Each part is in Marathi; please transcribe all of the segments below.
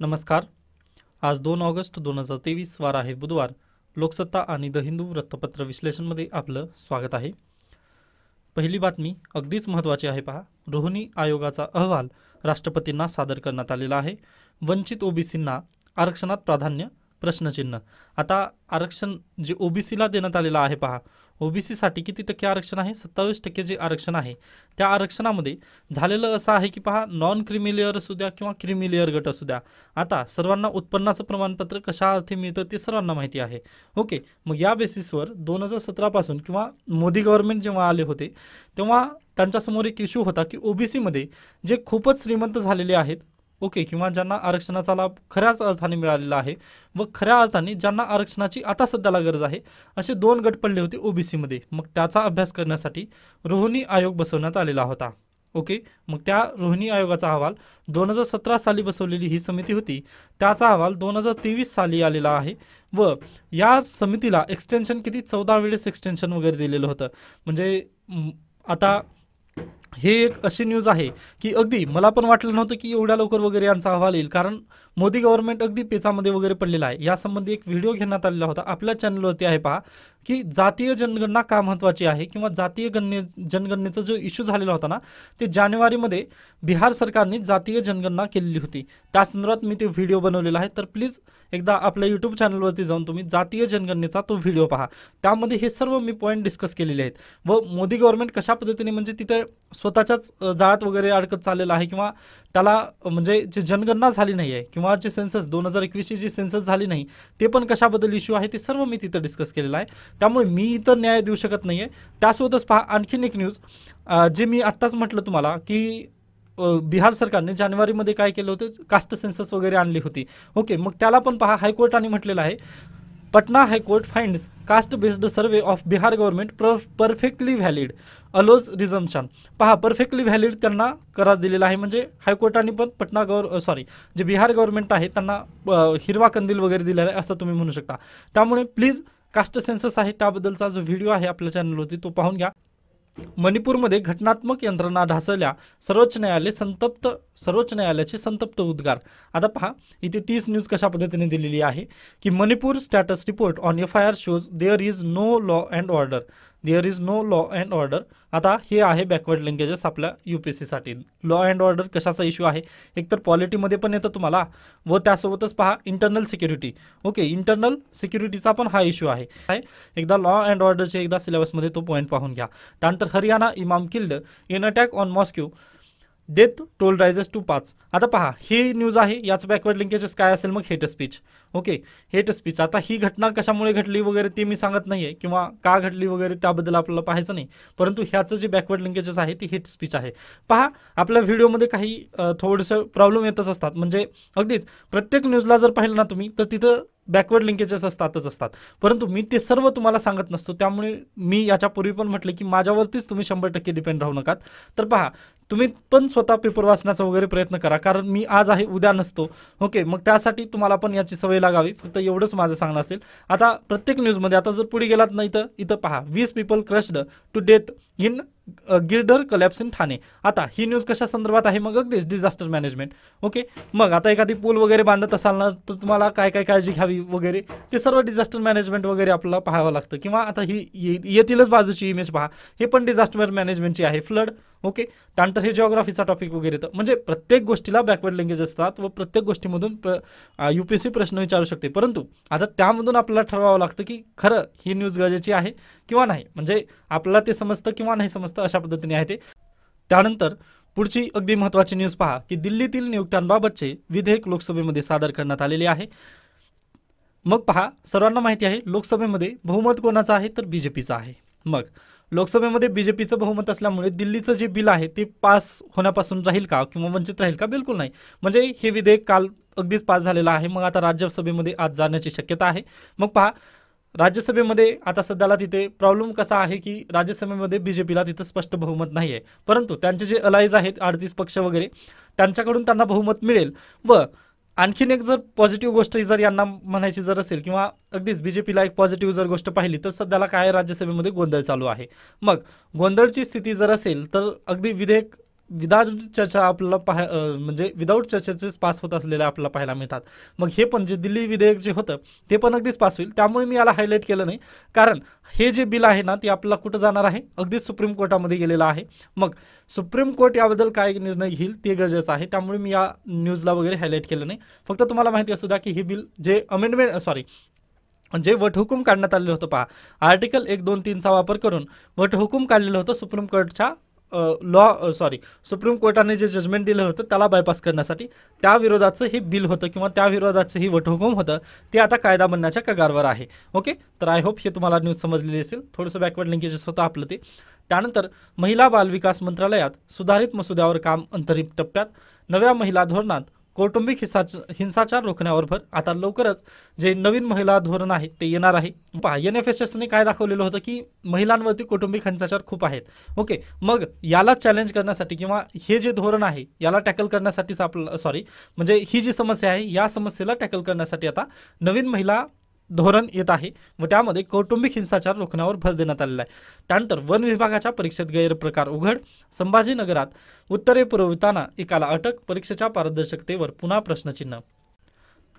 नमस्कार. आज 2 ऑगस्ट 2023 वार आहे बुधवार. लोकसत्ता आणि द हिंदू वृत्तपत्र विश्लेषणमध्ये आपलं स्वागत आहे. पहिली बातमी अगदीच महत्त्वाची आहे पहा. रोहिणी आयोगाचा अहवाल राष्ट्रपतींना सादर करण्यात आलेला आहे. वंचित ओबीसींना आरक्षणात प्राधान्य प्रश्नचिन्ह. आता आरक्षण जे ओबीसीला देण्यात आलेलं आहे पहा, ओबीसीसाठी किती टक्के आरक्षण आहे? 27% जे आरक्षण आहे त्या आरक्षणामध्ये झालेलं असं आहे की पहा, नॉन क्रिमिलेअर असू द्या किंवा क्रिमिलेअर गट असू द्या, आता सर्वांना उत्पन्नाचं प्रमाणपत्र कशा अर्थी मिळतं ते सर्वांना माहिती आहे. ओके, मग या बेसिसवर 2017 पासून किंवा मोदी गव्हर्नमेंट जेव्हा आले होते तेव्हा त्यांच्यासमोर एक इश्यू होता की ओबीसीमध्ये जे खूपच श्रीमंत झालेले आहेत, ओके, किंवा ज्यांना आरक्षणाचा लाभ खऱ्याच अर्थाने मिळालेला आहे व खऱ्या अर्थाने ज्यांना आरक्षणाची आता सध्याला गरज आहे, असे 2 गट पडले होते ओबीसीमध्ये. मग त्याचा अभ्यास करण्यासाठी रोहिणी आयोग बसवण्यात आलेला होता. ओके, मग त्या रोहिणी आयोगाचा अहवाल 2017 साली बसवलेली ही समिती होती, त्याचा अहवाल 2023 साली आलेला आहे व या समितीला एक्सटेन्शन किती 14 वेळेस एक्सटेन्शन वगैरे दिलेलं होतं. म्हणजे आता हे एक अशी न्यूज आहे की अगदी मला पण वाटलं नव्हतं की एवढ्या लवकर वगैरे यांचा अहवाल येईल, कारण मोदी गव्हर्नमेंट अगदी पेचामध्ये वगैरे पडलेला आहे. यासंबंधी एक व्हिडिओ घेण्यात आलेला होता आपल्या चॅनलवरती आहे पहा, की जातीय जनगणना का महत्त्वाची आहे किंवा जातीय जनगणनेचा जो इश्यू झालेला होता ना, ते जानेवारीमध्ये बिहार सरकारने जातीय जनगणना केलेली होती. त्या संदर्भात मी ते व्हिडिओ बनवलेला आहे, तर प्लीज एकदा आपल्या यूट्यूब चॅनलवरती जाऊन तुम्ही जातीय जनगणनेचा तो व्हिडिओ पहा. त्यामध्ये हे सर्व मी पॉईंट डिस्कस केलेले आहेत व मोदी गव्हर्नमेंट कशा पद्धतीने म्हणजे तिथे स्वतःच्याच जाळ्यात वगैरे अडकत चाललेला आहे किंवा त्याला म्हणजे जे जनगणना झाली नाही आहे किंवा जे सेन्सस 2021ची जी सेन्सस झाली नाही ते पण कशाबद्दल इश्यू आहे ते सर्व मी तिथं डिस्कस केलेलं आहे. त्यामुळे मी इतर न्याय देऊ शकत नाही आहे. त्यासोबतच पहा आणखीन एक न्यूज, जे मी आत्ताच म्हटलं तुम्हाला की बिहार सरकारने जानेवारीमध्ये काय केलं होतं, कास्ट सेन्सस वगैरे आणली होती. ओके, मग त्याला पण पहा हायकोर्टाने म्हटलेलं आहे, Patna high court finds caste based survey of Bihar government perfectly valid allows presumption. पहा, परफेक्टली व्हॅलिड त्यांना करार दिलेला आहे. म्हणजे हायकोर्टाने पण जे बिहार गव्हर्नमेंट आहे त्यांना हिरवा कंदील वगैरे दिलेला आहे असं तुम्ही म्हणू शकता. त्यामुळे प्लीज कास्ट सेन्सस आहे त्याबद्दलचा जो व्हिडिओ आहे आपल्या चॅनलवरती तो पाहून घ्या. मणिपूरमध्ये घटनात्मक यंत्रणा ढासळल्या, सर्वोच्च न्यायालयाचे संतप्त उद्गार. आता पहा इथे 30 न्यूज कशा पद्धतीने दिलेली आहे की Manipur status report on FIR shows there is no law and order. आता हे आहे बॅकवर्ड लिंकेजेस आपल्या UPSCसाठी. लॉ अँड ऑर्डर कशाचा इश्यू आहे, एकतर पॉलिटीमध्ये पण येतं तुम्हाला व त्यासोबतच पहा इंटरनल सिक्युरिटी. ओके, इंटरनल सिक्युरिटीचा पण हा इश्यू आहे. एकदा लॉ अँड ऑर्डरचे एकदा सिलेबसमध्ये तो पॉईंट पाहून घ्या. त्यानंतर Haryana imam killed in attack on mosque, death toll rises to 5. आता पहा ही न्यूज आहे, याच बॅकवर्ड लिंकेजेस काय असेल मग hate speech. Okay, hate speech. आता ही घटना कशामुळे घडली वगैरे ते मी सांगत नाही आहे किंवा का घडली वगैरे त्याबद्दल आपल्याला पाहायचं नाही, परंतु ह्याचं जे बॅकवर्ड लिंकेजेस आहे ती हेट स्पीच आहे. पहा आपल्या व्हिडिओमध्ये काही थोडंसं प्रॉब्लेम येतच असतात. म्हणजे अगदीच प्रत्येक न्यूजला जर पाहिलं ना तुम्ही तर तिथं बॅकवर्ड लिंकेजेस असतात, परंतु मी ते सर्व तुम्हाला सांगत नसतो. त्यामुळे मी याच्यापूर्वी पण म्हटले की माझ्यावरतीच तुम्ही 100% डिपेंड राहू नका. तर पहा तुम्ही पण स्वतः पेपर वाचण्याचा वगैरे प्रयत्न करा, कारण मी आज आहे उद्या नसतो. ओके, मग त्यासाठी तुम्हाला पण याची सवय लागावी, फक्त एवढंच माझं सांगणं असेल. आता प्रत्येक न्यूजमध्ये आता जर पुढे गेलात नाही तर इथं पहा 20 people crushed to death in girder collapse in Thane. आता ही न्यूज कशा संदर्भात आहे, मग अगदीच डिझास्टर मॅनेजमेंट. ओके, मग आता एखादी पूल वगैरे बांधत असाल ना तर तुम्हाला काय काय काळजी घ्यावी वगैरे ते सर्व डिझास्टर मॅनेजमेंट वगैरे आपल्याला पाहावं लागतं. किंवा आता ही येतीलच बाजूची इमेज पहा, हे पण डिझास्टर मॅनेजमेंटची आहे. फ्लड. ओके, त्यानंतर हे जिओग्राफीचा टॉपिक वगैरे येतं. म्हणजे प्रत्येक गोष्टीला बॅकवर्ड लिंकेज असतात व प्रत्येक गोष्टीमधून UPSC प्रश्न विचारू शकते. परंतु आता त्यामधून आपल्याला ठरवावं लागतं की खरं ही न्यूज गरजेची आहे किंवा नाही. म्हणजे आपल्याला ते समजतं किंवा नाही समजतं अशा पद्धतीने आहे ते. त्यानंतर पुढची अगदी महत्त्वाची न्यूज पहा की दिल्लीतील नियुक्त्यांबाबतचे विधेयक लोकसभेमध्ये सादर करण्यात आलेले आहे. मग पहा सर्वांना माहिती आहे लोकसभेमध्ये बहुमत कोणाचं आहे तर BJPचं आहे. मग लोकसभेमध्ये BJPचं बहुमत असल्यामुळे दिल्लीचं जे बिल आहे ते पास होण्यापासून राहील का किंवा वंचित राहील का? बिलकुल नाही. म्हणजे हे विधेयक काल अगदीच पास झालेलं आहे. मग आता राज्यसभेमध्ये आज जाण्याची शक्यता आहे. मग पहा राज्यसभेमध्ये आता सध्याला तिथे प्रॉब्लेम कसा आहे की राज्यसभेमध्ये BJPला तिथं स्पष्ट बहुमत नाही आहे, परंतु त्यांचे जे अलाईज आहेत 38 पक्ष वगैरे त्यांच्याकडून त्यांना बहुमत मिळेल. व आणखीन एक जर पॉझिटिव्ह गोष्ट जर यांना म्हणायची जर असेल किंवा अगदीच BJPला एक पॉझिटिव्ह जर गोष्ट पाहिली तर सध्याला काय राज्यसभेमध्ये गोंधळ चालू आहे. मग गोंधळची स्थिती जर असेल तर अगदी विधेयक विदाउट चर्चा आपल्याला म्हणजे विदाऊट चर्चेचेच पास होत असलेले आपल्याला पाहायला मिळतात. मग हे पण जे दिल्ली विधेयक जे होतं ते पण अगदीच पास होईल. त्यामुळे मी याला हायलाईट केलं नाही, कारण हे जे बिल आहे ना ते आपल्याला कुठं जाणार आहे, अगदीच सुप्रीम कोर्टामध्ये गेलेलं आहे. मग सुप्रीम कोर्ट याबद्दल काय निर्णय घेईल ते गरजेचं आहे. त्यामुळे मी या न्यूजला वगैरे हायलाईट केलं नाही. फक्त तुम्हाला माहिती असू द्या की हे बिल जे जे वटहुकूम काढण्यात आलेलं होतं पहा, आर्टिकल 1, 2, 3चा वापर करून वटहुकूम काढलेलं होतं सुप्रीम कोर्टच्या सुप्रीम कोर्टाने जे जजमेंट दिलं होतं त्याला बायपास करण्यासाठी, त्या विरोधाचं हे बिल होतं किंवा त्या विरोधाचं ही वटहुकूम होतं, ते आता कायदा बनण्याच्या कगारवर आहे. ओके, तर आय होप हे तुम्हाला न्यूज समजलेली असेल. थोडंसं बॅकवर्ड लिंकेजेस होतं आपलं ते. त्यानंतर महिला बालविकास मंत्रालयात सुधारित मसुद्यावर काम अंतरिम टप्प्यात. नव्या महिला धोरणात कौटुंबिक हिंसाचार रोखण्यावर भर. आता लवकरच जे नवीन महिला धोरण आहे ते येणार आहे. पहा, NFHSने काय दाखवलेलं होतं की महिलांवरती कौटुंबिक हिंसाचार खूप आहेत. ओके, मग याला चॅलेंज करण्यासाठी किंवा हे जे धोरण आहे याला टॅकल करण्यासाठीच म्हणजे ही जी समस्या आहे या समस्येला टॅकल करण्यासाठी आता नवीन महिला धोरण येत आहे व त्यामध्ये कौटुंबिक हिंसाचार रोखण्यावर भर देण्यात आलेला आहे. त्यानंतर वन विभागाच्या परीक्षेत गैरप्रकार उघड. संभाजीनगरात उत्तरे पुरविताना एकाला अटक. परीक्षेच्या पारदर्शकतेवर पुन्हा प्रश्नचिन्ह.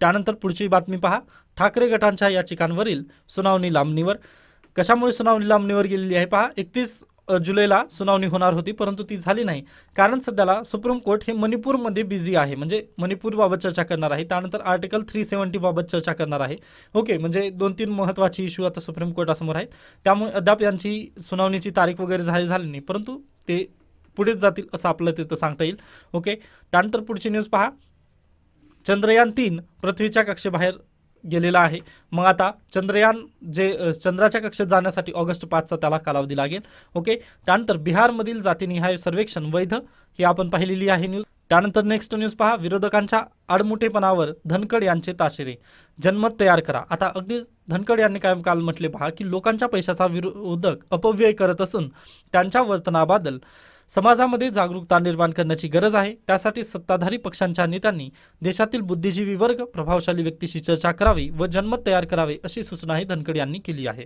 त्यानंतर पुढची बातमी पहा, ठाकरे गटांच्या याचिकांवरील सुनावणी लांबणीवर. कशामुळे सुनावणी लांबणीवर गेलेली आहे पहा, 31 जुलैला सुनावणी होणार होती परंतु ती झाली नाही, कारण सध्याला सुप्रीम कोर्ट हे मणिपूरमध्ये बिझी आहे, म्हणजे मणिपूरबाबत चर्चा करणार आहे. त्यानंतर आर्टिकल 370 बाबत चर्चा करणार आहे. ओके, म्हणजे 2-3 महत्त्वाची इश्यू आता सुप्रीम कोर्टासमोर आहेत. त्यामुळे अद्याप यांची सुनावणीची तारीख वगैरे झाली नाही, परंतु ते पुढेच जातील असं आपलं तिथं सांगता येईल. ओके, त्यानंतर पुढची न्यूज पहा, चंद्रयान 3 पृथ्वीच्या कक्षेबाहेर गेलेला आहे. मग आता चंद्रयान जे चंद्राच्या कक्षेत जाण्यासाठी ऑगस्ट 5चा त्याला कालावधी लागेल. ओके, त्यानंतर बिहारमधील जातीनिहाय सर्वेक्षण वैध, ही आपण पाहिलेली आहे न्यूज. त्यानंतर नेक्स्ट न्यूज पहा, विरोधकांच्या आडमुठेपणावर धनखड यांचे ताशेरे. जनमत तयार करा. आता अगदी धनखड यांनी काय काल म्हटले पहा की लोकांच्या पैशाचा विरोधक अपव्यय करत असून त्यांच्या वर्तनाबद्दल समाजामध्ये जागरूकता निर्माण करण्याची गरज आहे. त्यासाठी सत्ताधारी पक्षांच्या नेत्यांनी देशातील बुद्धिजीवी वर्ग, प्रभावशाली व्यक्तीशी चर्चा करावी व जनमत तयार करावे अशी सूचनाही धनखड यांनी केली आहे.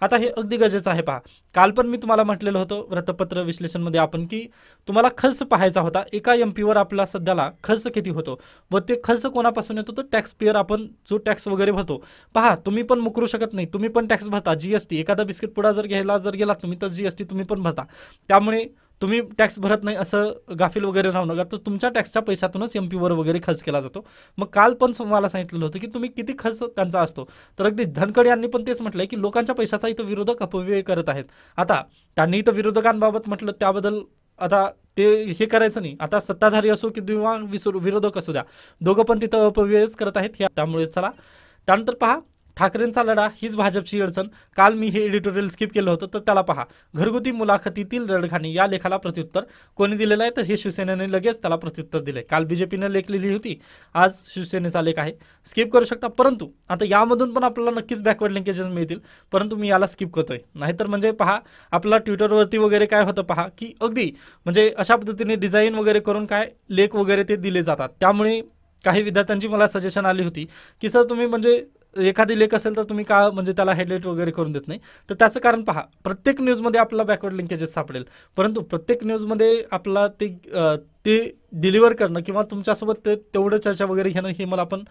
आता हे अगदी गरजेचं आहे पहा. काल पण मी तुम्हाला म्हटलेलं होतं वृत्तपत्र विश्लेषणमध्ये आपण की तुम्हाला खर्च पाहायचा होता. एका MP वर आपला सध्याला खर्च किती होतो व ते खर्च कोणापासून येतो, तर टॅक्स पेअर, आपण जो टॅक्स वगैरे भरतो. पहा, तुम्ही पण मुकरू शकत नाही, तुम्ही पण टॅक्स भरता. GST, एखादा बिस्किट पुडा जर गेला तुम्ही तर GST तुम्ही पण भरता. त्यामुळे तुम्ही टॅक्स भरत नाही असं गाफील वगैरे राहू नका, तर तुमच्या टॅक्सच्या पैशातूनच MP वर वगैरे खर्च केला जातो. मग काल पण तुम्हाला सांगितलेलं होतं की तुम्ही किती खर्च त्यांचा असतो, तर अगदी धनखड यांनी पण तेच म्हटलंय की लोकांच्या पैशाचा इथं विरोधक अपव्यय करत आहेत. आता त्यांनी इथं विरोधकांबाबत म्हटलं त्याबद्दल आता ते हे करायचं नाही. आता सत्ताधारी असो किंवा विरोधक असू द्या, दोघं पण तिथं अपव्ययच करत आहेत. त्यामुळे चला, त्यानंतर पहा, ठाकरेंचा लढा हीच भाजपची अडचण. काल मी हे एडिटोरियल स्किप केलं होतं, तर त्याला पहा, घरगुती मुलाखतीतील रडखाणी या लेखाला प्रत्युत्तर कोणी दिलेलं आहे, तर हे शिवसेनेने लगेच त्याला प्रत्युत्तर दिले. काल BJPने लेख लिहिली होती, आज शिवसेनेचा लेख आहे, स्किप करू शकता. परंतु आता यामधून पण आपल्याला नक्कीच बॅकवर्ड लिंकेजेस मिळतील, परंतु मी याला स्किप करतोय. नाहीतर म्हणजे पहा, आपला ट्विटरवरती वगैरे काय होतं पहा की अगदी म्हणजे अशा पद्धतीने डिझाईन वगैरे करून काय लेख वगैरे ते दिले जातात. त्यामुळे काही विद्यार्थ्यांची मला सजेशन आली होती की सर तुम्ही म्हणजे एखादी लेख असेल तर तुम्ही का म्हणजे त्याला हेडलाईट वगैरे करून देत नाही. तर त्याचं कारण पहा, प्रत्येक न्यूजमध्ये आपल्याला बॅकवर्ड लिंकेजेस सापडेल, परंतु प्रत्येक न्यूजमध्ये आपला ते डिलिव्हर करणं किंवा तुमच्यासोबत तेवढं चर्चा वगैरे घेणं हे मला पण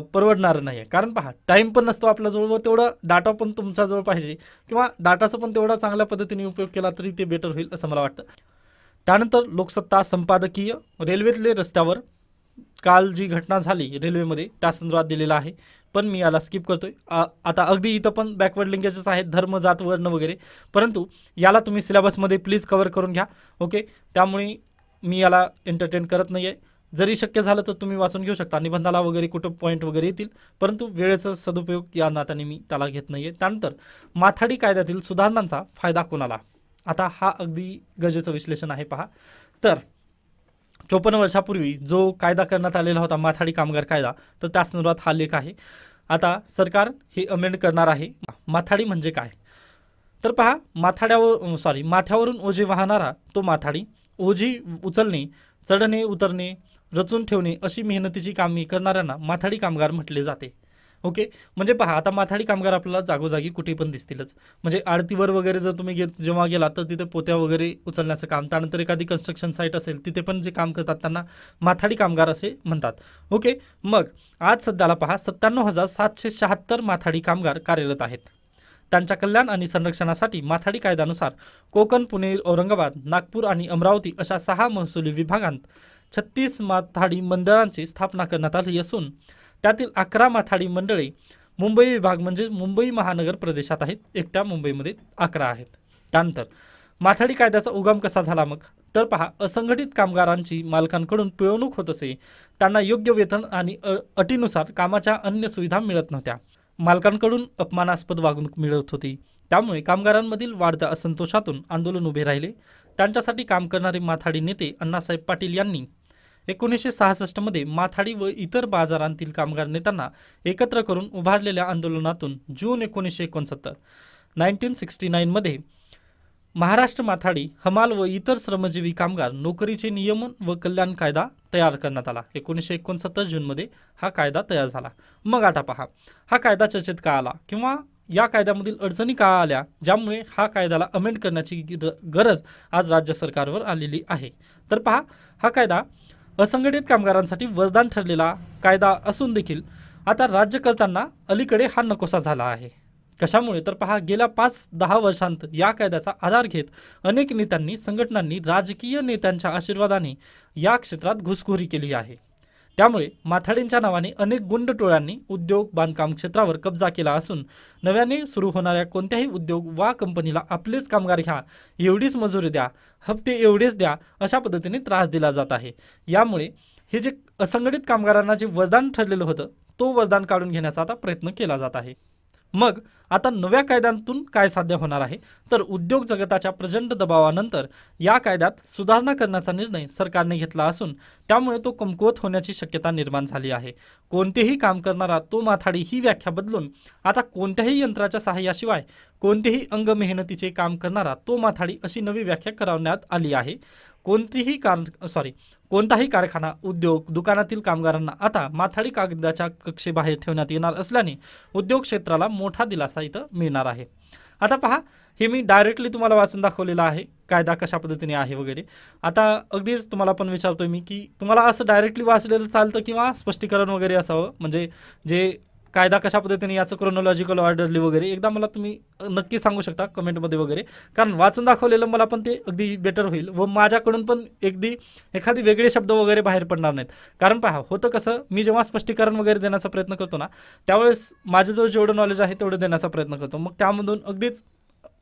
परवडणार नाही आहे. कारण पहा, टाईम पण नसतो आपल्याजवळ व तेवढा डाटा पण तुमच्याजवळ पाहिजे किंवा डाटाचा पण तेवढा चांगल्या पद्धतीने उपयोग केला तरी ते बेटर होईल असं मला वाटतं. त्यानंतर लोकसत्ता संपादकीय, रेल्वेतले रस्त्यावर काल जी घटना झाली रेल्वेमध्ये त्या संदर्भात दिलेला आहे, पण मी याला स्किप करतोय. आता अगदी इथं पण बॅकवर्ड लिंकेजेस आहेत, धर्म, जात, वर्ण वगैरे, परंतु याला तुम्ही सिलेबसमध्ये प्लीज कव्हर करून घ्या. ओके, त्यामुळे मी याला एंटरटेन करत नाही आहे. जरी शक्य झालं तर तुम्ही वाचून घेऊ शकता, निबंधाला वगैरे कुठं पॉईंट वगैरे येतील, परंतु वेळेचा सदुपयोग या नात्याने मी त्याला घेत नाही आहे. त्यानंतर माथाडी कायद्यातील सुधारणांचा फायदा कोणाला. आता हा अगदी गरजेचं विश्लेषण आहे पहा. तर 54 वर्षापूर्वी जो कायदा करण्यात आलेला होता माथाडी कामगार कायदा, तर त्या संदर्भात हा लेख आहे. आता सरकार हे अमेंड करणार आहे. माथाडी म्हणजे काय, तर पहा, माथ्यावरून ओझे वाहणारा तो माथाडी. ओझी उचलणे, चढणे, उतरणे, रचून ठेवणे अशी मेहनतीची कामे करणाऱ्यांना माथाडी कामगार म्हटले जाते. ओके, म्हणजे पहा आता माथाडी कामगार आपल्याला जागोजागी कुठे पण दिसतीलच. म्हणजे आडतीवर वगैरे जर तुम्ही जेव्हा गेला तर तिथे पोत्या वगैरे उचलण्याचं काम, त्यानंतर एखादी कन्स्ट्रक्शन साईट असेल तिथे पण जे काम करतात त्यांना माथाडी कामगार असे म्हणतात. ओके, मग आज सध्याला पहा 97,776 माथाडी कामगार कार्यरत आहेत. त्यांच्या कल्याण आणि संरक्षणासाठी माथाडी कायद्यानुसार कोकण, पुणे, औरंगाबाद, नागपूर आणि अमरावती अशा 6 महसुली विभागांत 36 माथाडी मंडळांची स्थापना करण्यात आली असून त्यातील 11 माथाडी मंडळे मुंबई विभाग म्हणजे मुंबई महानगर प्रदेशात आहेत. एकट्या मुंबईमध्ये 11 आहेत. त्यानंतर माथाडी कायद्याचा उगम कसा झाला मग तर पहा, असंघटित कामगारांची मालकांकडून पिळवणूक होत असे, त्यांना योग्य वेतन आणि अटीनुसार कामाच्या अन्य सुविधा मिळत नव्हत्या, मालकांकडून अपमानास्पद वागणूक मिळत होती. त्यामुळे कामगारांमधील वाढत्या असंतोषातून आंदोलन उभे राहिले. त्यांच्यासाठी काम करणारे माथाडी नेते अण्णासाहेब पाटील यांनी 1966 मध्ये माथाडी व इतर बाजारांतील कामगार नेत्यांना एकत्र करून उभारलेल्या आंदोलनातून जून 1969 मध्ये महाराष्ट्र माथाडी, हमाल व इतर श्रमजीवी कामगार नोकरीचे नियमन व कल्याण कायदा तयार करण्यात आला. 1969 जूनमध्ये हा कायदा तयार झाला. मग आता पहा, हा कायदा चर्चेत का आला किंवा या कायद्यामधील अडचणी का आल्या ज्यामुळे हा कायद्याला अमेंड करण्याची गरज आज राज्य सरकारवर आलेली आहे. तर पहा, हा कायदा असंघटित कामगारांसाठी वरदान ठरलेला कायदा असून देखील आता राज्य करताना अलीकडे हा नकोसा झाला आहे. कशामुळे तर पहा, गेल्या 5-10 वर्षांत या कायद्याचा आधार घेत अनेक नेत्यांनी, संघटनांनी, राजकीय नेत्यांच्या आशीर्वादाने या क्षेत्रात घुसखोरी केली आहे. त्यामुळे माथाडींच्या नावाने अनेक गुंड टोळ्यांनी उद्योग, बांधकाम क्षेत्रावर कब्जा केला असून नव्याने सुरू होणाऱ्या कोणत्याही उद्योग वा कंपनीला आपलेच कामगार घ्या, एवढीच मजुरी द्या, हप्ते एवढेच द्या, अशा पद्धतीने त्रास दिला जात आहे. यामुळे हे जे असंघटित कामगारांना जे वरदान ठरलेलं होतं तो वरदान काढून घेण्याचा आता प्रयत्न केला जात आहे. मग आता नव्या कायद्यातून काय साध्य होणार आहे तर उद्योग जगताच्या प्रचंड दबावानंतर या कायद्यात सुधारणा करण्याचा निर्णय सरकारने घेतला असून त्यामुळे तो कमकुवत होण्याची शक्यता निर्माण झाली आहे. कोणतेही काम करणारा तो माथाडी ही व्याख्या बदलून आता कोणत्याही यंत्राच्या सहाय्याशिवाय कोणतेही अंग मेहनतीचे काम करणारा तो माथाडी अशी नवी व्याख्या करण्यात आली आहे. कोणताही कारखाना, उद्योग, दुकानातील कामगारांना आता माथाडी कागदाच्या कक्षेबाहेर ठेवण्यात येणार असल्याने उद्योग क्षेत्राला मोठा दिलासा इथं मिळणार आहे. आता पहा, हे मी डायरेक्टली तुम्हाला वाचून दाखवलेलं आहे कायदा कशा पद्धतीने आहे वगैरे. आता अगदीच तुम्हाला पण विचारतोय मी की तुम्हाला असं डायरेक्टली वाचलेलं चालतं किंवा स्पष्टीकरण वगैरे असावं, म्हणजे जे कायदा कशा पद्धतीने याचं क्रोनॉलॉजिकल ऑर्डरली वगैरे एकदा मला तुम्ही नक्की सांगू शकता कमेंटमध्ये वगैरे, कारण वाचून दाखवलेलं मला पण ते अगदी बेटर होईल व माझ्याकडून पण एखादी वेगळे शब्द वगैरे बाहेर पडणार नाहीत. कारण पहा, होतं कसं, मी जेव्हा स्पष्टीकरण वगैरे देण्याचा प्रयत्न करतो ना त्यावेळेस माझं जेवढं नॉलेज आहे तेवढं देण्याचा प्रयत्न करतो, मग त्यामधून अगदीच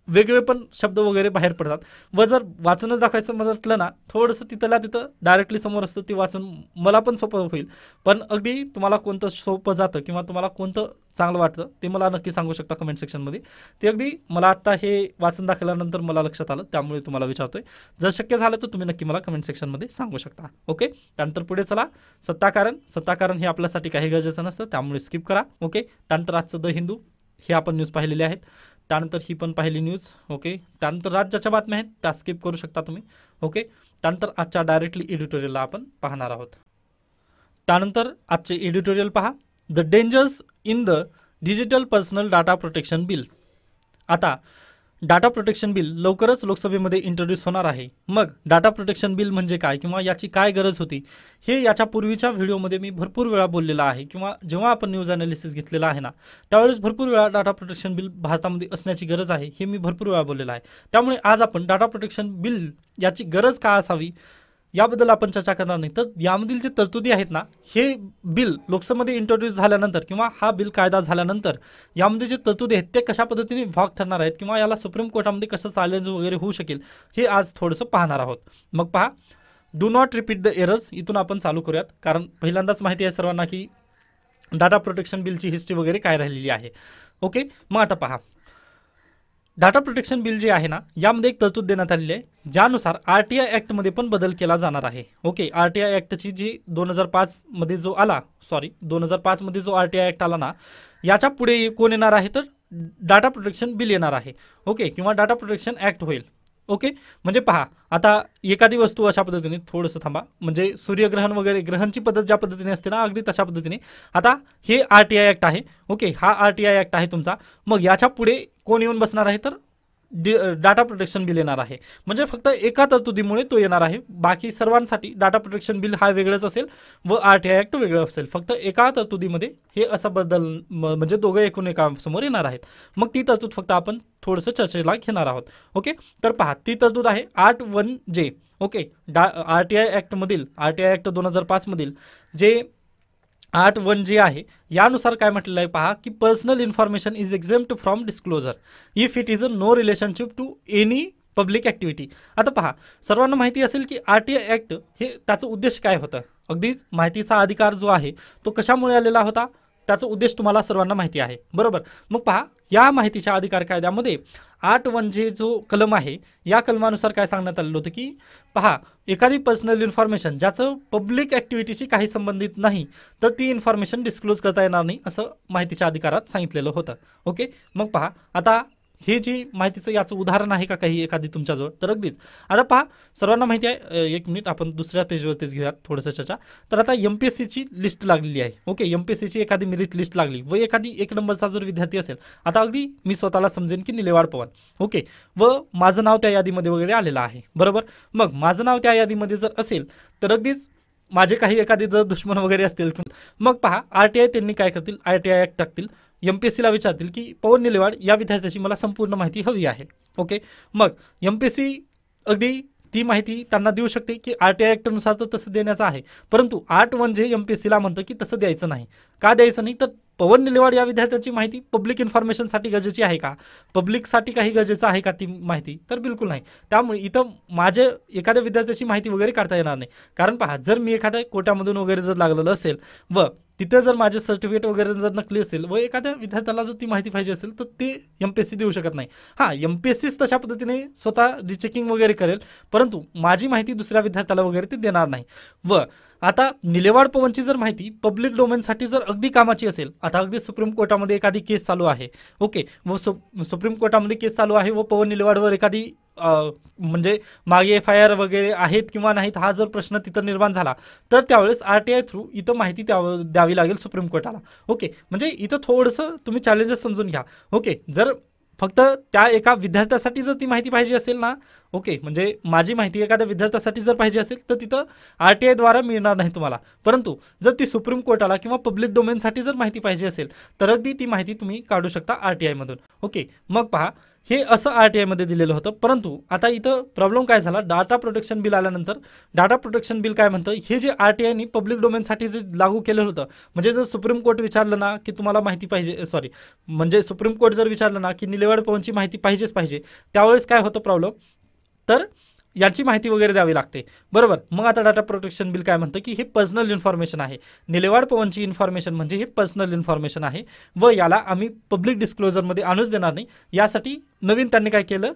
वेगळे पण शब्द वगैरे बाहेर पडतात व जर वाचूनच दाखवायचं म्हटलं ना थोडंसं तिथल्या तिथं डायरेक्टली समोर असतं ते वाचून मला पण सोपं होईल. पण अगदी तुम्हाला कोणतं सोपं जातं किंवा तुम्हाला कोणतं चांगलं वाटतं ते मला नक्की सांगू शकता कमेंट सेक्शनमध्ये. ते अगदी मला आत्ता हे वाचून दाखवल्यानंतर मला लक्षात आलं, त्यामुळे तुम्हाला विचारतोय. जर शक्य झालं तर तुम्ही नक्की मला कमेंट सेक्शनमध्ये सांगू शकता. ओके, त्यानंतर पुढे चला, सत्ताकारण हे आपल्यासाठी काही गरजेचं नसतं त्यामुळे स्किप करा. ओके, त्यानंतर आजचं द हिंदू हे आपण न्यूज पाहिलेले आहेत, त्यानंतर ही पण पाहिली न्यूज. ओके, त्यानंतर राज्याच्या बातम्या आहेत त्या स्किप करू शकता तुम्ही. ओके, त्यानंतर आजच्या डायरेक्टली एडिटोरियलला आपण पाहणार आहोत. त्यानंतर आजचे एडिटोरियल पहा, the dangers in the digital personal data protection bill. आता डाटा प्रोटेक्शन बिल लवकरच लोकसभेमध्ये इंट्रोड्यूस होणार आहे. मग डाटा प्रोटेक्शन बिल म्हणजे काय किंवा याची काय गरज होती हे याच्या पूर्वीच्या व्हिडिओमध्ये मी भरपूर वेळा बोललेला आहे किंवा जेव्हा आपण न्यूज ॲनालिसिस घेतलेला आहे ना त्यावेळेस भरपूर वेळा डाटा प्रोटेक्शन बिल भारतामध्ये असण्याची गरज आहे हे मी भरपूर वेळा बोललेलं आहे. त्यामुळे आज आपण डाटा प्रोटेक्शन बिल याची गरज का असावी याबद्दल आपण चर्चा करणार नाही. तर यामधील जे तरतुदी आहेत ना, हे बिल लोकसभेमध्ये इंट्रोड्यूस झाल्यानंतर किंवा हा बिल कायदा झाल्यानंतर यामध्ये जे तरतुदी आहेत ते कशा पद्धतीने भाग ठरणार आहेत किंवा याला सुप्रीम कोर्टामध्ये कसं चॅलेंज वगैरे होऊ शकेल हे आज थोडंसं पाहणार आहोत. मग पहा, do not repeat the errors इथून आपण चालू करूयात, कारण पहिल्यांदाच माहिती आहे सर्वांना की डाटा प्रोटेक्शन बिलची हिस्ट्री वगैरे काय राहिलेली आहे. ओके, मग आता पहा, डाटा प्रोटेक्शन बिल जे आहे ना यामध्ये एक तरतूद देण्यात आलेली आहे ज्यानुसार RTI ॲक्टमध्ये पण बदल केला जाणार आहे. ओके, RTI ॲक्टची जी 2005 मध्ये जो RTI ॲक्ट आला ना याच्या पुढे कोण येणार आहे तर डाटा प्रोटेक्शन बिल येणार आहे. ओके, किंवा डाटा प्रोटेक्शन ॲक्ट होईल. ओके, म्हणजे पहा आता एखादी वस्तू अशा पद्धतीने थोडंसं थांबा, म्हणजे सूर्यग्रहण वगैरे ग्रहणची पद्धत ज्या पद्धतीने असते ना अगदी तशा पद्धतीने आता हे RTI ॲक्ट आहे. ओके, हा RTI ॲक्ट आहे तुमचा. मग याच्या पुढे कोण येऊन बसणार आहे तर डाटा प्रोटेक्शन बिल येणार आहे. म्हणजे फक्त एका तरतुदीमुळे तो येणार आहे. बाकी सर्वांसाठी डाटा प्रोटेक्शन बिल हा वेगळंच असेल व RTI ॲक्ट वेगळं असेल. फक्त एका तरतुदीमध्ये हे असा बदल म्हणजे दोघं एकूण एका समोर येणार आहेत. मग ती तरतूद फक्त आपण थोडंसं चर्चेला घेणार आहोत. ओके, तर पहा ती तरतूद आहे 8(1)J. Okay, RTI ॲक्टमधील RTI act 2005 मधील जे 8(1)J आहे यानुसार काय म्हटलेलं आहे पहा की personal information is exempt from disclosure if it is a no relationship to any public activity. आता पहा सर्वांना माहिती असेल की RTI ॲक्ट हे त्याचं उद्देश काय होतं. अगदीच माहितीचा अधिकार जो आहे तो कशामुळे आलेला होता त्याचा उद्देश तुम्हाला सर्वांना माहिती आहे बरोबर. मग पहा या माहितीच्या अधिकार कायद्यामध्ये 8(1)J जो कलम आहे या कलमानुसार काय सांगण्यात आलेलं होतं की पहा एखादी पर्सनल इन्फॉर्मेशन ज्याचं पब्लिक ॲक्टिव्हिटीशी काही संबंधित नाही तर ती इन्फॉर्मेशन डिस्क्लोज करता येणार नाही असं माहितीच्या अधिकारात सांगितलेलं होतं. ओके, मग पहा आता हे जी माहितीचं याचं उदाहरण आहे का काही एखादी तुमच्याजवळ तर अगदीच आता पहा सर्वांना माहिती आहे. एक मिनिट आपण दुसऱ्या पेजवरतीच घेऊयात थोडंसं चर्चा. तर आता MPSCची लिस्ट लागलेली आहे. ओके, MPSCची एखादी मेरिट लिस्ट लागली व एखादी 1 नंबरचा जर विद्यार्थी असेल आता अगदी मी स्वतःला समजेन की निलेवाड पवन. ओके, व माझं नाव त्या यादीमध्ये वगैरे आलेलं आहे बरोबर. मग माझं नाव त्या यादीमध्ये जर असेल तर अगदीच माझे काही एखादी जर दुश्मन वगैरे असतील मग पहा RTI त्यांनी काय करतील RTI ॲक्ट टाकतील MPSCला विचारतील की पवन निलेवाड या विद्यार्थ्याची मला संपूर्ण माहिती हवी आहे. ओके, मग MPSC अगदी ती माहिती त्यांना देऊ शकते की RTI ॲक्टनुसार तर तसं देण्याचं आहे. परंतु 8(1)J MPSCला म्हणतं की तसं द्यायचं नाही. का द्यायचं नाही तर पवन निलेवाड या विद्यार्थ्याची माहिती पब्लिक इन्फॉर्मेशनसाठी गरजेची आहे का पब्लिकसाठी काही गरजेचं आहे का ती माहिती तर बिलकुल नाही. त्यामुळे इथं माझे एखाद्या विद्यार्थ्याची माहिती वगैरे काढता येणार नाही. कारण पहा जर मी एखाद्या कोट्यामधून वगैरे जर लागलेलं असेल व तिथे जर माझे सर्टिफिकेट वगैरे जर नकली असेल व एखाद्या विद्यार्थ्याला जर ती माहिती पाहिजे असेल तर ते MPSC देऊ शकत नाही. हां, MPSCच तशा पद्धतीने स्वतः रिचेकिंग वगैरे करेल परंतु माझी माहिती दुसऱ्या विद्यार्थ्याला वगैरे ते देणार नाही. व आता निलेवाड पवनची जर माहिती पब्लिक डोमेनसाठी जर अगदी कामाची असेल आता अगदी सुप्रीम कोर्टामध्ये एखादी केस चालू आहे. ओके, व सुप्रीम कोर्टामध्ये केस चालू आहे व पवन निलेवाडवर एखादी म्हणजे मागे FIR वगैरे आहेत किंवा नाहीत हा जर प्रश्न तिथं निर्माण झाला तर त्यावेळेस RTI थ्रू इथं माहिती द्यावी लागेल सुप्रीम कोर्टाला. ओके, म्हणजे इथं थोडंसं तुम्ही चॅलेंजेस समजून घ्या. ओके, जर फक्त त्या एका विद्यार्थ्यासाठी जर ती माहिती पाहिजे असेल ना ओके, म्हणजे माझी माहिती एखाद्या विद्यार्थ्यासाठी जर पाहिजे असेल तर तिथं RTI द्वारा मिळणार नाही तुम्हाला. परंतु जर ती सुप्रीम कोर्टाला किंवा पब्लिक डोमेनसाठी जर माहिती पाहिजे असेल तर अगदी ती माहिती तुम्ही काढू शकता RTI मधून. ओके, मग पहा हे असं RTI मध्ये दिलेलं होतं. परंतु आता इथं प्रॉब्लेम काय झाला डाटा प्रोटेक्शन बिल आल्यानंतर डाटा प्रोटेक्शन बिल काय म्हणतं हे जे RTIनी पब्लिक डोमेनसाठी जे लागू केलं होतं म्हणजे जर सुप्रीम कोर्ट विचारलं ना की तुम्हाला माहिती पाहिजे म्हणजे सुप्रीम कोर्ट जर विचारलं ना की निलेवाड पवनची माहिती पाहिजेच पाहिजे त्यावेळेस काय होतं प्रॉब्लेम तर याची माहिती वगैरे द्यावी लागते बरोबर. मग आता डाटा प्रोटेक्शन बिल काय म्हणतं की हे पर्सनल इन्फॉर्मेशन आहे. निलेवाड पवनची इन्फॉर्मेशन म्हणजे हे पर्सनल इन्फॉर्मेशन आहे व याला आम्ही पब्लिक डिस्क्लोजरमध्ये आणूच देणार नाही. यासाठी नवीन त्यांनी काय केलं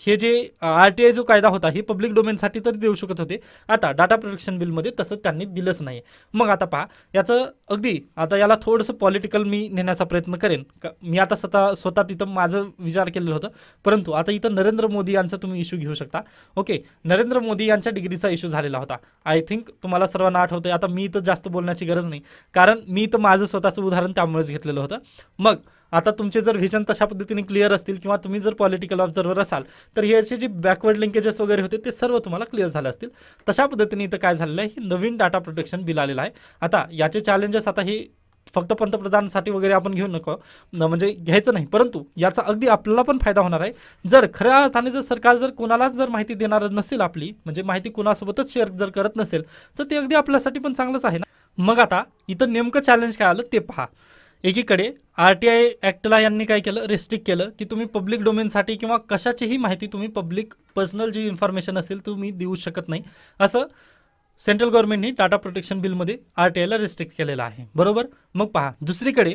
हे जे RTI जो कायदा होता हे पब्लिक डोमेनसाठी तर देऊ शकत होते. आता डाटा प्रोटेक्शन बिलमध्ये तसं त्यांनी दिलंच नाही. मग आता पहा याचं अगदी आता याला थोडंसं पॉलिटिकल मी नेण्याचा प्रयत्न करेन. मी आता स्वतः तिथं माझं विचार केलेलं होतं परंतु आता इथं नरेंद्र मोदी यांचा तुम्ही इश्यू घेऊ शकता. ओके, नरेंद्र मोदी यांच्या डिग्रीचा इश्यू झालेला होता. आय थिंक तुम्हाला सर्वांना आठवतं. आता मी तर जास्त बोलण्याची गरज नाही कारण मी तर माझं स्वतःचं उदाहरण त्यामुळेच घेतलेलं होतं. मग आता तुमचे जर व्हिजन तशा पद्धतीने क्लिअर असतील किंवा तुम्ही जर पॉलिटिकल ऑब्झर्वर असाल तर याचे जे बॅकवर्ड लिंकेजेस वगैरे होते ते सर्व तुम्हाला क्लिअर झाले असतील. तशा पद्धतीने इथं काय झालेलं आहे हे नवीन डाटा प्रोटेक्शन बिल आलेलं आहे. आता याचे चॅलेंजेस आता हे फक्त पंतप्रधानांसाठी वगैरे आपण घेऊ नको म्हणजे घ्यायचं नाही परंतु याचा अगदी आपल्याला पण फायदा होणार आहे. जर खऱ्या अर्थाने जर सरकार जर कोणालाच जर माहिती देणार नसेल आपली म्हणजे माहिती कोणासोबतच शेअर जर करत नसेल तर ते अगदी आपल्यासाठी पण चांगलंच आहे ना. मग आता इथं नेमकं चॅलेंज काय आलं ते पहा. एकीकडे RTI ॲक्टला यांनी काय केलं रेस्ट्रिक्ट केलं की तुम्ही पब्लिक डोमेनसाठी किंवा कशाचीही माहिती तुम्ही पब्लिक पर्सनल जी इन्फॉर्मेशन असेल तुम्ही देऊ शकत नाही असं सेंट्रल गव्हर्नमेंटने डाटा प्रोटेक्शन बिलमध्ये RTIला रेस्ट्रिक्ट केलेलं आहे बरोबर. मग पहा दुसरीकडे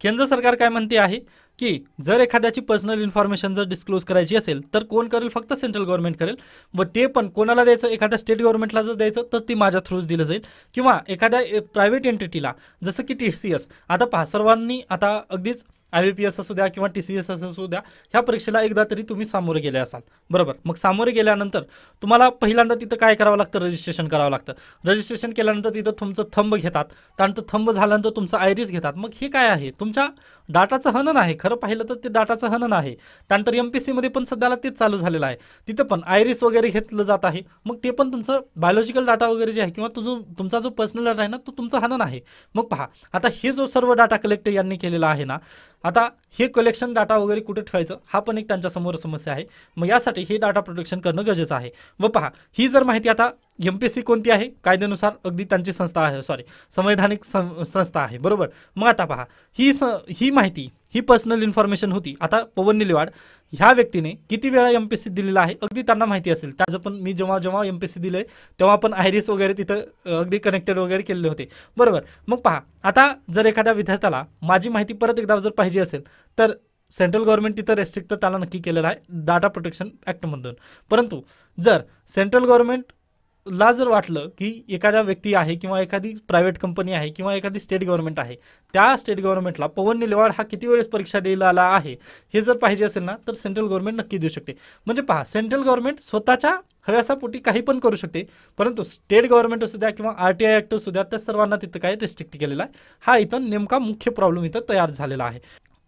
केंद्र सरकार काय म्हणते आहे की जर एखाद्याची पर्सनल इन्फॉर्मेशन जर डिस्क्लोज करायची असेल तर कोण करेल फक्त सेंट्रल गव्हर्नमेंट करेल व ते पण कोणाला द्यायचं एखाद्या स्टेट गव्हर्नमेंटला जर द्यायचं तर ती माझ्या थ्रूच दिलं जाईल किंवा एखाद्या प्रायव्हेट एंटिटीला जसं की TCS. आता पहा सर्वांनी आता अगदीच IBPS असू द्या किंवा TCS असू द्या, ह्या परीक्षेला एकदा तरी तुम्ही सामोरे गेले असाल, बरोबर. मग सामोरे गेल्यानंतर तुम्हाला पहिल्यांदा तिथं काय करावं लागतं, रजिस्ट्रेशन करावं लागतं. रजिस्ट्रेशन केल्यानंतर तिथं तुमचं थंब घेतात, त्यानंतर थंब झाल्यानंतर तुमचं आयरिस घेतात. मग हे काय आहे, तुमच्या डाटाचं हनन आहे, खरं पाहिलं तर ते डाटाचं हनन आहे. त्यानंतर MPSC मध्ये पण सध्याला तेच चालू झालेलं आहे, तिथं पण आयरिस वगैरे घेतलं जात आहे. मग ते पण तुमचं बायोलॉजिकल डाटा वगैरे जे आहे किंवा तुमचा जो पर्सनल डाटा आहे ना, तो तुमचं हनन आहे. मग पहा, आता हे जो सर्व डाटा कलेक्ट यांनी केलेला आहे ना, आता हे कलेक्शन डाटा वगैरे कुठे ठेवायचं, हा पण एक त्यांच्यासमोर समस्या आहे. मग यासाठी हे डाटा प्रोटेक्शन करणं गरजेचं आहे. व पहा, ही जर माहिती आता MPSC कोणती आहे, कायद्यानुसार अगदी त्यांची संस्था आहे, संवैधानिक संस्था आहे, बरोबर. मग आता पहा, ही माहिती, ही पर्सनल इन्फॉर्मेशन होती. आता पवन निलेवाड ह्या व्यक्तीने किती वेळा MPSC दिलेला आहे अगदी त्यांना माहिती असेल. त्याचं पण मी जेव्हा MPSC दिले तेव्हा पण आयरिस वगैरे तिथं अगदी कनेक्टेड वगैरे केलेले होते, बरोबर. मग पहा, आता जर एखाद्या विद्यार्थ्याला माझी माहिती परत एकदा जर पाहिजे असेल तर सेंट्रल गव्हर्नमेंट तिथं रेस्ट्रिक्ट तर त्याला नक्की केलेलं आहे डाटा प्रोटेक्शन ॲक्टमधून. परंतु जर सेंट्रल गव्हर्नमेंटला जर वाटलं की एखाद्या व्यक्ती आहे किंवा एखादी प्रायव्हेट कंपनी आहे किंवा एखादी स्टेट गव्हर्नमेंट आहे, त्या स्टेट गव्हर्नमेंटला पवन निलेवाड हा किती वेळेस परीक्षा द्यायला आला आहे हे जर पाहिजे असेल ना, तर सेंट्रल गव्हर्नमेंट नक्की देऊ शकते. म्हणजे पहा, सेंट्रल गव्हर्नमेंट स्वतःच्या हव्यासापोटी काही पण करू शकते, परंतु स्टेट गव्हर्नमेंट असू द्या किंवा RTI ॲक्ट असू द्या, त्या सर्वांना तिथं काय रिस्ट्रिक्ट केलेला आहे. हा इथं नेमका मुख्य प्रॉब्लेम इथं तयार झालेला आहे.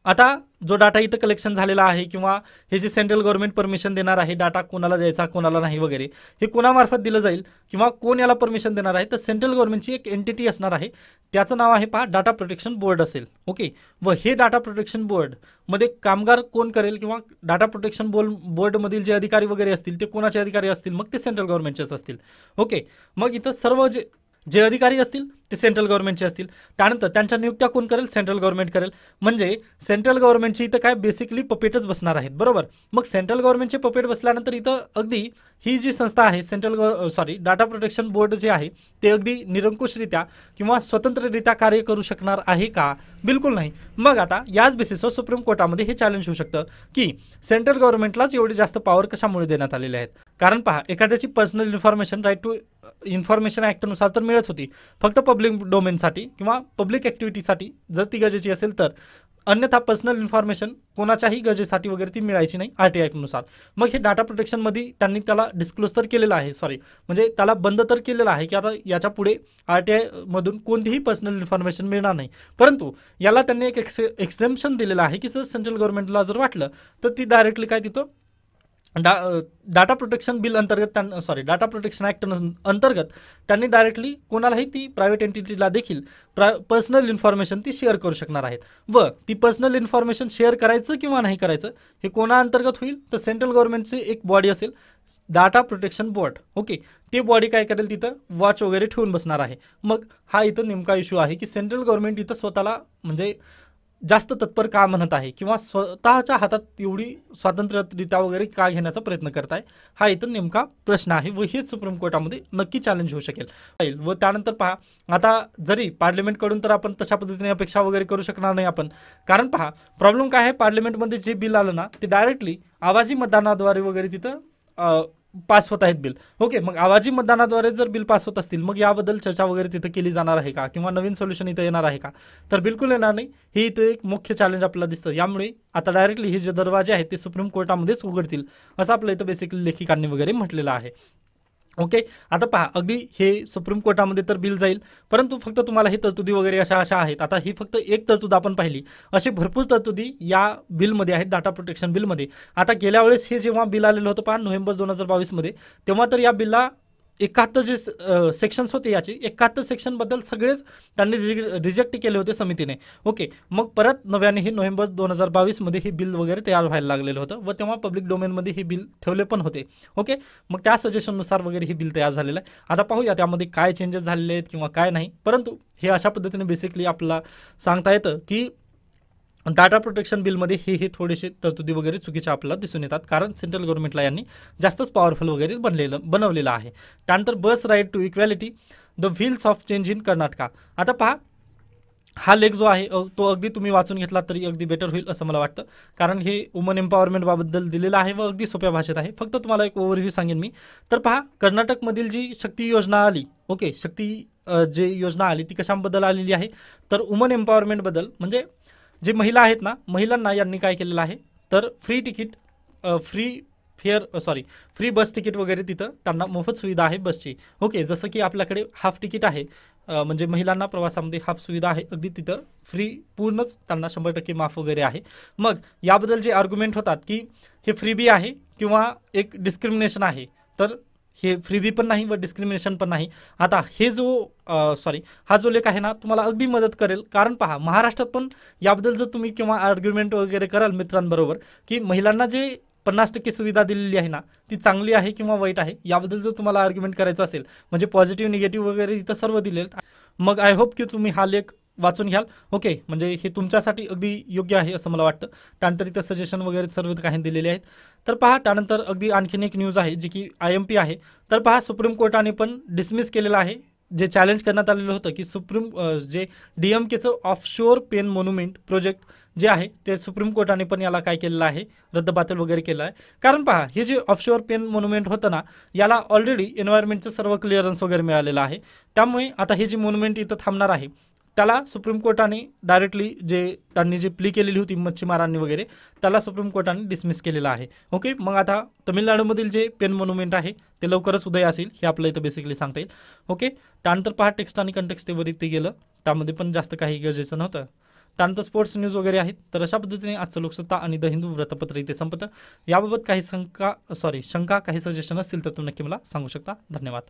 आता जो डाटा इथं कलेक्शन झालेला आहे किंवा हे जे सेंट्रल गव्हर्नमेंट परमिशन देणार आहे, डाटा कोणाला द्यायचा कोणाला नाही वगैरे, हे कोणामार्फत दिलं जाईल किंवा कोण याला परमिशन देणार आहे, तर सेंट्रल गव्हर्नमेंटची एक एंटिटी असणार आहे, त्याचं नाव आहे पहा डाटा प्रोटेक्शन बोर्ड असेल. ओके. व हे डाटा प्रोटेक्शन बोर्डमध्ये कामगार कोण करेल किंवा डाटा प्रोटेक्शन बोर्डमधील जे अधिकारी वगैरे असतील ते कोणाचे अधिकारी असतील, मग ते सेंट्रल गव्हर्नमेंटचेच असतील. ओके. मग इथं सर्व जे अधिकारी असतील ते सेंट्रल गव्हर्नमेंटचे असतील. त्यानंतर त्यांच्या नियुक्त्या कोण करेल, सेंट्रल गव्हर्नमेंट करेल. म्हणजे सेंट्रल गव्हर्नमेंटची इथं काय बेसिकली पपेटच बसणार आहेत, बरोबर. मग सेंट्रल गव्हर्नमेंटचे पपेट बसल्यानंतर इथं अगदी ही जी संस्था आहे डाटा प्रोटेक्शन बोर्ड जे आहे ते अगदी निरंकुशरित्या किंवा स्वतंत्ररित्या कार्य करू शकणार आहे का, बिलकुल नाही. मग आता याच बेसिसवर सुप्रीम कोर्टामध्ये हे चॅलेंज होऊ शकतं की सेंट्रल गव्हर्नमेंटलाच एवढी जास्त पॉवर कशामुळे देण्यात आलेले आहेत. कारण पहा, एखाद्याची personal information right to information ॲक्टनुसार तर मिळत होती, फक्त पब्लिक डोमेनसाठी किंवा पब्लिक ॲक्टिव्हिटीसाठी जर ती गरजेची असेल तर, अन्यथा पर्सनल इन्फॉर्मेशन कोणाच्याही गरजेसाठी वगैरे ती मिळायची नाही RTI ॲक्टनुसार. मग हे डाटा प्रोटेक्शनमध्ये त्यांनी त्याला डिस्क्लोज तर केलेलं आहे, म्हणजे त्याला बंद तर केलेलं आहे की आता याच्या पुढे RTI मधून कोणतीही पर्सनल इन्फॉर्मेशन मिळणार नाही. परंतु याला त्यांनी एक एक्सेम्पशन दिलेलं आहे की जर सेंट्रल गव्हर्नमेंटला जर वाटलं तर ती डायरेक्टली काय तिथं डाटा प्रोटेक्शन बिल अंतर्गत डाटा प्रोटेक्शन ॲक्ट अंतर्गत त्यांनी डायरेक्टली कोणालाही ती प्रायव्हेट एंटिटीला देखील पर्सनल इन्फॉर्मेशन ती शेअर करू शकणार आहेत. व ती पर्सनल इन्फॉर्मेशन शेअर करायचं किंवा नाही करायचं हे कोणा अंतर्गत होईल, तर सेंट्रल गव्हर्नमेंटची एक बॉडी असेल डाटा प्रोटेक्शन बोर्ड. ओके. ते बॉडी काय करेल, तिथं वॉच वगैरे ठेवून बसणार आहे. मग हा इथं नेमका इश्यू आहे की सेंट्रल गव्हर्नमेंट इथं स्वतःला म्हणजे जास्त तत्पर का म्हणत आहे किंवा स्वतःच्या हातात एवढी स्वातंत्र्यरित्या वगैरे का घेण्याचा प्रयत्न करत आहे, हा इथं नेमका प्रश्न आहे. व हेच सुप्रीम कोर्टामध्ये नक्की चॅलेंज होऊ शकेल. व त्यानंतर पहा, आता जरी पार्लमेंटकडून तर आपण तशा पद्धतीने अपेक्षा वगैरे करू शकणार नाही आपण, कारण पहा प्रॉब्लेम काय आहे, पार्लमेंटमध्ये जे बिल आलं ना ते डायरेक्टली आवाजी मतदानाद्वारे वगैरे तिथं पास होत आहेत बिल. ओके. मग आवाजी मतदानाद्वारे जर बिल पास होत असतील, मग याबद्दल चर्चा वगैरे तिथं केली जाणार आहे का किंवा नवीन सोल्युशन इथं येणार आहे का, तर बिलकुल येणार नाही. हे इथं एक मुख्य चॅलेंज आपल्याला दिसतं. यामुळे आता डायरेक्टली हे जे दरवाजे आहेत ते सुप्रीम कोर्टामध्येच उघडतील असं आपलं इथं बेसिकली लेखिकांनी वगैरे म्हटलेलं आहे. ओके. आता पहा, अगदी हे सुप्रीम कोर्टामध्ये तर बिल जाईल, परंतु फक्त तुम्हाला ही तरतुदी वगैरे अशा आहेत. आता ही फक्त एक तरतूद आपण पाहिली, असे भरपूर तरतुदी या बिलमध्ये आहेत, डाटा प्रोटेक्शन बिलमध्ये. आता गेल्या वेळेस हे जेव्हा बिल आलेलं होतं पहा नोव्हेंबर 2022 तेव्हा तर या बिलला 71 जे सेक्शन्स होते, याचे 71 सेक्शनबद्दल सगळेच त्यांनी रिजेक्ट केले होते समितीने. ओके. मग परत नव्याने हे नोव्हेंबर 2022 हे बिल वगैरे तयार व्हायला लागलेलं होतं व तेव्हा पब्लिक डोमेनमध्ये हे बिल ठेवले पण होते. ओके. मग त्या सजेशननुसार वगैरे हे बिल तयार झालेलं आहे. आता पाहूया त्यामध्ये काय चेंजेस झालेले आहेत किंवा काय नाही, परंतु हे अशा पद्धतीने बेसिकली आपल्याला सांगता येतं की डाटा प्रोटेक्शन बिलमध्ये हे थोडेसे तरतुदी वगैरे चुकीचे आपल्याला दिसून येतात, कारण सेंट्रल गव्हर्नमेंटला यांनी जास्तच पॉवरफुल वगैरे बनवलेलं आहे. त्यानंतर bus right to equality the wheels of change in Karnataka. आता पहा, हा लेख जो आहे तो अगदी तुम्ही वाचून घेतला तरी अगदी बेटर होईल असं मला वाटतं, कारण हे वुमन एम्पॉवरमेंटबाबद्दल दिलेलं आहे व अगदी सोप्या भाषेत आहे. फक्त तुम्हाला एक ओव्हरव्ह्यू सांगेन मी. तर पहा, कर्नाटकमधील जी शक्ती योजना आली, ओके, शक्ती जे योजना आली ती कशाबद्दल आलेली आहे, तर वुमन एम्पॉवरमेंटबद्दल. म्हणजे जे महिला आहेत ना, महिलांना यांनी काय केलेलं आहे, तर फ्री तिकीट, फ्री बस तिकीट वगैरे तिथं त्यांना मोफत सुविधा आहे बसची. ओके, जसं की आपल्याकडे हाफ तिकीट आहे, म्हणजे महिलांना प्रवासामध्ये हाफ सुविधा आहे, अगदी तिथं फ्री, पूर्णच त्यांना 100% माफ वगैरे आहे. मग याबद्दल जे आर्ग्युमेंट होतात की हे फ्रीबी आहे किंवा एक डिस्क्रिमिनेशन आहे, तर हे फ्रीबी पण नाही व डिस्क्रिमिनेशन पण नाही. आता हे जो हा जो लेख आहे ना, तुम्हाला अगदी मदत करेल. कारण पहा, महाराष्ट्रात पण याबद्दल जर तुम्ही किंवा आर्ग्युमेंट वगैरे कराल मित्रांबरोबर की महिलांना जे 50% सुविधा दिलेली आहे ना, ती चांगली आहे किंवा वाईट आहे, याबद्दल जर तुम्हाला आर्ग्युमेंट करायचं असेल, म्हणजे पॉझिटिव्ह निगेटिव्ह वगैरे इथं सर्व दिलेलं. मग आय होप की तुम्ही हा लेख वाचून घ्याल. ओके, म्हणजे हे तुमच्यासाठी अगदी योग्य आहे असं मला वाटतं. त्यानंतर इथं सजेशन वगैरे सर्व काही दिलेले आहेत. तर पहा, त्यानंतर अगदी आणखीन एक न्यूज आहे जी की IMP आहे. तर पहा, सुप्रीम कोर्टाने पण डिसमिस केलेलं आहे जे चॅलेंज करण्यात आलेलं होतं की जे DMKचं ऑफशोअर पेन मॉन्युमेंट प्रोजेक्ट जे आहे ते सुप्रीम कोर्टाने पण याला काय केलेलं आहे, रद्दबातल वगैरे केलं आहे. कारण पहा, हे जे ऑफशोअर पेन मॉन्युमेंट होतं ना, याला ऑलरेडी एन्व्हायरमेंटचं सर्व क्लिअरन्स वगैरे मिळालेलं आहे. त्यामुळे आता हे जे मॉन्युमेंट इथं थांबणार आहे, त्याला सुप्रीम कोर्टाने डायरेक्टली त्यांनी जी प्ली केलेली होती मच्छीमारांनी वगैरे, त्याला सुप्रीम कोर्टाने डिसमिस केलेलं आहे. ओके, मग आता तमिळनाडूमधील जे पेन मॉन्युमेंट आहे ते लवकरच उदय असेल, हे आपल्याला इथं बेसिकली सांगता येईल. ओके, त्यानंतर पहा, टेक्स्ट आणि कंटेक्स्ट वरती गेलं, त्यामध्ये पण जास्त काही गरजेचं नव्हतं. त्यानंतर स्पोर्ट्स न्यूज वगैरे आहेत. तर अशा पद्धतीने आजचं लोकसत्ता आणि द हिंदू वृत्तपत्र इथे संपतं. याबाबत काही शंका, काही सजेशन असतील तर तुम्ही नक्की मला सांगू शकता. धन्यवाद.